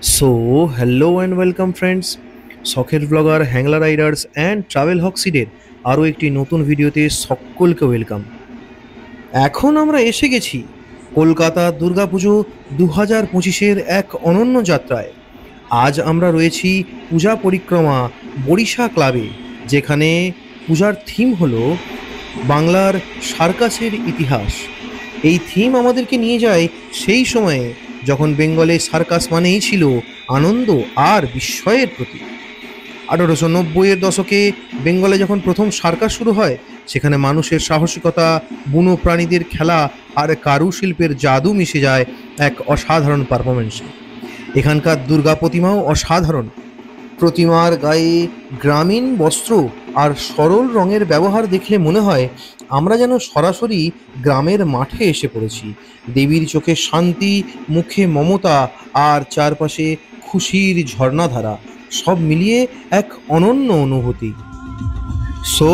Hello and welcome friends, শখের blogger Hangla Riders and travel হকসিডের আরও একটি নতুন ভিডিওতে সকলকে ওয়েলকাম। এখন আমরা এসে গেছি কলকাতা দুর্গাপুজো 2025-এর এক অনন্য যাত্রায়। আজ আমরা রয়েছি পূজা পরিক্রমা বরিশা ক্লাবে, যেখানে পূজার থিম হলো বাংলার সার্কাসের ইতিহাস। এই থিম আমাদেরকে নিয়ে যায় সেই সময়ে যখন বেঙ্গলে সার্কাস মানেই ছিল আনন্দ আর বিস্ময়ের প্রতীক। 1890-এর দশকে বেঙ্গলে যখন প্রথম সার্কাস শুরু হয়, সেখানে মানুষের সাহসিকতা, বুনো প্রাণীদের খেলা আর কারুশিল্পের জাদু মিশে যায় এক অসাধারণ পারফরমেন্সে। এখানকার দুর্গা প্রতিমাও অসাধারণ। প্রতিমার গায়ে গ্রামীণ বস্ত্র আর সরল রঙের ব্যবহার দেখলে মনে হয় আমরা যেন সরাসরি গ্রামের মাঠে এসে পড়েছি। দেবীর চোখে শান্তি, মুখে মমতা আর চারপাশে খুশির ঝর্ণাধারা, সব মিলিয়ে এক অনন্য অনুভূতি। সো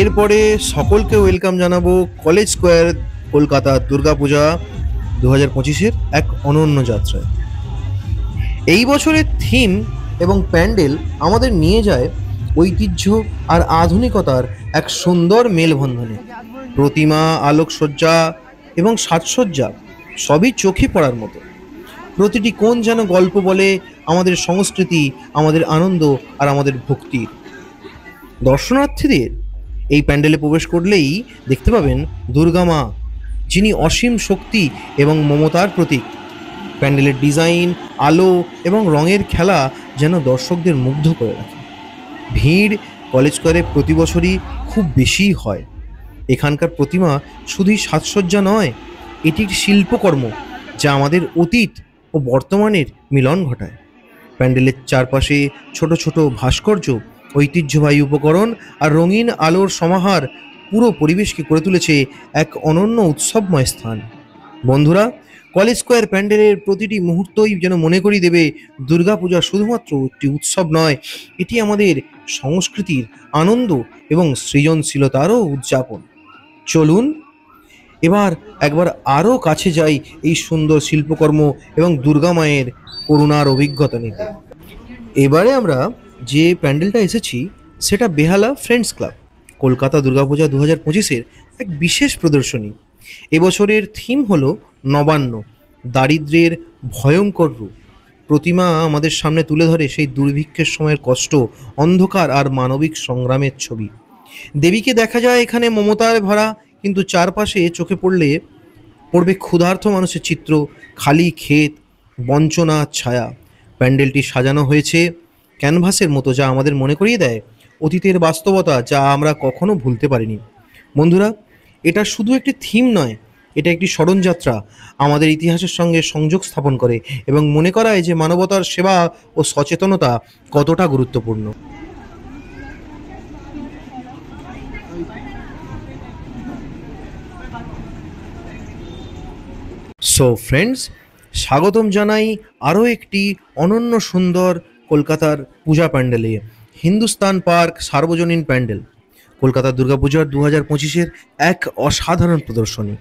এরপরে সকলকে ওয়েলকাম জানাবো কলেজ স্কোয়ার কলকাতা দুর্গাপূজা 2025-এর এক অনন্য যাত্রায়। এই বছরের থিম এবং প্যান্ডেল আমাদের নিয়ে যায় ঐতিহ্য আর আধুনিকতার এক সুন্দর মেলবন্ধনে। প্রতিমা, আলোকসজ্জা এবং সাজসজ্জা সবই চোখে পড়ার মতো। প্রতিটি কোণ যেন গল্প বলে আমাদের সংস্কৃতি, আমাদের আনন্দ আর আমাদের ভক্তির। দর্শনার্থীদের এই প্যান্ডেলে প্রবেশ করলেই দেখতে পাবেন দুর্গা মা, যিনি অসীম শক্তি এবং মমতার প্রতীক। প্যান্ডেলের ডিজাইন, আলো এবং রঙের খেলা যেন দর্শকদের মুগ্ধ করে রাখে। ভিড় কলেজ স্কোয়ারে প্রতি বছরই খুব বেশিই হয়। এখানকার প্রতিমা শুধুই সাজসজ্জা নয়, এটি একটি শিল্পকর্ম যা আমাদের অতীত ও বর্তমানের মিলন ঘটায়। প্যান্ডেলের চারপাশে ছোট ছোট ভাস্কর্য, ঐতিহ্যবাহী উপকরণ আর রঙিন আলোর সমাহার পুরো পরিবেশকে করে তুলেছে এক অনন্য উৎসবময় স্থান। বন্ধুরা, কলেজ স্কোয়ার প্যান্ডেলের প্রতিটি মুহূর্তই যেন মনে করিয়ে দেবে দুর্গাপূজা শুধুমাত্র একটি উৎসব নয়, এটি আমাদের সংস্কৃতির আনন্দ এবং সৃজনশীলতারও উদযাপন। চলুন এবার একবার আরও কাছে যাই এই সুন্দর শিল্পকর্ম এবং দুর্গা মায়ের করুণার অভিজ্ঞতা নিতে। এবারে আমরা যে প্যান্ডেলটা এসেছি সেটা বেহালা ফ্রেন্ডস ক্লাব, কলকাতা দুর্গাপূজা 2025-এর এক বিশেষ প্রদর্শনী। এবছরের থিম হলো নবান্ন, দারিদ্র্যের ভয়ঙ্কর রূপ। প্রতিমা আমাদের সামনে তুলে ধরে সেই দুর্ভিক্ষের সময়ের কষ্ট, অন্ধকার আর মানবিক সংগ্রামের ছবি। দেবীকে দেখা যায় এখানে মমতায় ভরা, কিন্তু চারপাশে চোখে পড়বে ক্ষুধার্ত মানুষের চিত্র, খালি ক্ষেত, বঞ্চনা, ছায়া। প্যান্ডেলটি সাজানো হয়েছে ক্যানভাসের মতো, যা আমাদের মনে করিয়ে দেয় অতীতের বাস্তবতা, যা আমরা কখনো ভুলতে পারিনি। বন্ধুরা, এটা শুধু একটি থিম নয়, এটা একটি স্মরণযাত্রা, আমাদের ইতিহাসের সঙ্গে সংযোগ স্থাপন করে এবং মনে করায় যে মানবতার সেবা ও সচেতনতা কতটা গুরুত্বপূর্ণ। ফ্রেন্ডস, স্বাগতম জানাই আরও একটি অনন্য সুন্দর কলকাতার পূজা প্যান্ডেলে, হিন্দুস্তান পার্ক সার্বজনীন প্যান্ডেল, কলকাতা দুর্গাপূজার 2025-এর এক অসাধারণ প্রদর্শনী।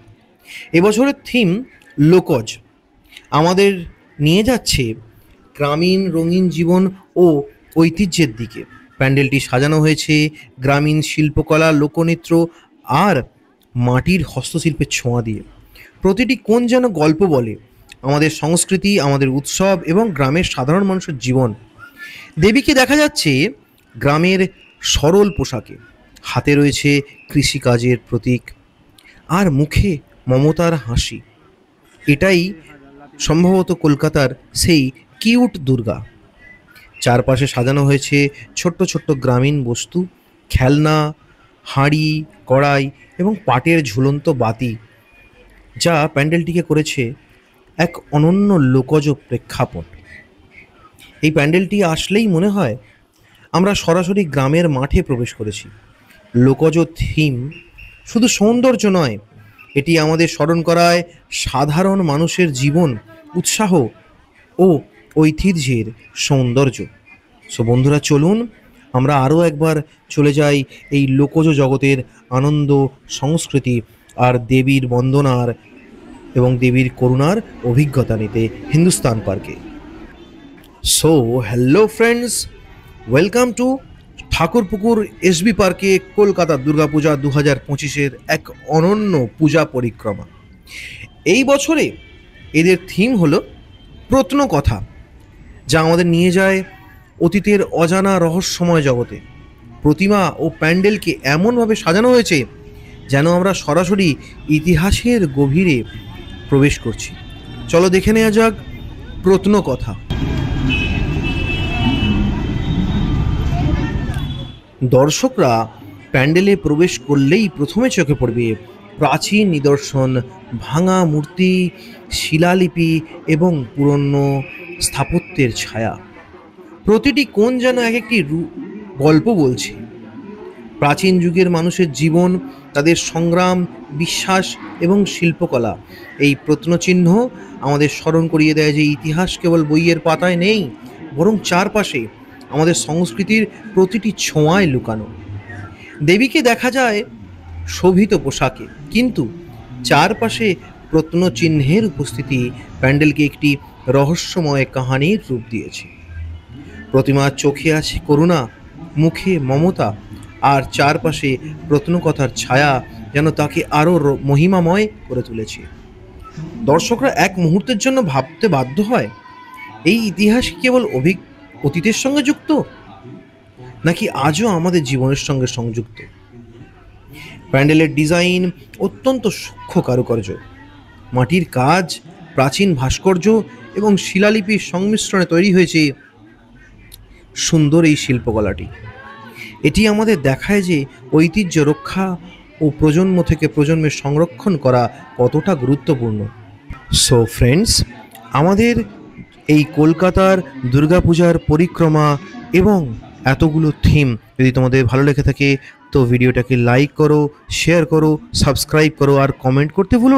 এবছরের থিম লোকজ আমাদের নিয়ে যাচ্ছে গ্রামীণ রঙিন জীবন ও ঐতিহ্যের দিকে। প্যান্ডেলটি সাজানো হয়েছে গ্রামীণ শিল্পকলা, লোকনৃত্য আর মাটির হস্তশিল্পের ছোঁয়া দিয়ে। প্রতিটি কোণ যেন গল্প বলে আমাদের সংস্কৃতি, আমাদের উৎসব এবং গ্রামের সাধারণ মানুষের জীবন। দেবীকে দেখা যাচ্ছে গ্রামের সরল পোশাকে, হাতে রয়েছে কৃষিকাজের প্রতীক আর মুখে মমতার হাসি। এটাই সম্ভবত কলকাতার সেই কিউট দুর্গা। চারপাশে সাজানো হয়েছে ছোট্ট ছোট্ট গ্রামীণ বস্তু, খেলনা, হাঁড়ি, কড়াই এবং পাটের ঝুলন্ত বাতি, যা প্যান্ডেলটিকে করেছে এক অনন্য লোকজ প্রেক্ষাপট। এই প্যান্ডেলটি আসলেই মনে হয় আমরা সরাসরি গ্রামের মাঠে প্রবেশ করেছি। লোকজ থিম শুধু সৌন্দর্য নয়, এটি আমাদের স্মরণ করায় সাধারণ মানুষের জীবন, উৎসাহ ও ঐতিহ্যের সৌন্দর্য। বন্ধুরা, চলুন আমরা আরও একবার চলে যাই এই লোকজ জগতের আনন্দ, সংস্কৃতি আর দেবীর বন্দনার এবং দেবীর করুণার অভিজ্ঞতা নিতে হিন্দুস্তান পার্কে। So hello friends, welcome to Thakurpukur SB পার্কে কলকাতা দুর্গাপূজা 2025-এর এক অনন্য পূজা পরিক্রমা। এই বছরে এদের থিম হলো প্রত্নকথা, যা আমাদের নিয়ে যায় অতীতের অজানা রহস্যময় জগতে। প্রতিমা ও প্যান্ডেলকে এমনভাবে সাজানো হয়েছে যেন আমরা সরাসরি ইতিহাসের গভীরে প্রবেশ করছি। চলো দেখে নেওয়া যাক প্রত্নকথা। দর্শকরা প্যান্ডেলে প্রবেশ করলেই প্রথমে চোখে পড়বে প্রাচীন নিদর্শন, ভাঙা মূর্তি, শিলালিপি এবং পুরনো স্থাপত্যের ছায়া। প্রতিটি কোণ যেন এক একটি গল্প বলছে। প্রাচীন যুগের মানুষের জীবন, তাদের সংগ্রাম, বিশ্বাস এবং শিল্পকলা। এই প্রত্নচিহ্ন আমাদের স্মরণ করিয়ে দেয় যে ইতিহাস কেবল বইয়ের পাতায় নেই, বরং চারপাশে আমাদের সংস্কৃতির প্রতিটি ছোঁয়ায় লুকানো। দেবীকে দেখা যায় শোভিত পোশাকে, কিন্তু চারপাশে প্রত্নচিহ্নের উপস্থিতি প্যান্ডেলকে একটি রহস্যময় কাহিনীর রূপ দিয়েছে। প্রতিমার চোখে আছে করুণা, মুখে মমতা, আর চারপাশে প্রত্নকথার ছায়া যেন তাকে আরও মহিমাময় করে তুলেছে। দর্শকরা এক মুহূর্তের জন্য ভাবতে বাধ্য হয়, এই ইতিহাস কেবল অতীতের সঙ্গে যুক্ত, নাকি আজও আমাদের জীবনের সঙ্গে সংযুক্ত। প্যান্ডেলের ডিজাইন অত্যন্ত সূক্ষ্ম কারুকার্য, মাটির কাজ, প্রাচীন ভাস্কর্য এবং শিলালিপির সংমিশ্রণে তৈরি হয়েছে সুন্দর এই শিল্পকলাটি। এটি আমাদের দেখায় যে ঐতিহ্য রক্ষা ও প্রজন্ম থেকে প্রজন্মে সংরক্ষণ করা কতটা গুরুত্বপূর্ণ। সো ফ্রেন্ডস, আমাদের এই কলকাতার দুর্গাপূজার পরিক্রমা এবং এতগুলো থিম যদি তোমাদের ভালো লেগে থাকে তো ভিডিওটাকে লাইক করো, শেয়ার করো, সাবস্ক্রাইব করো আর কমেন্ট করতে ভুলো না।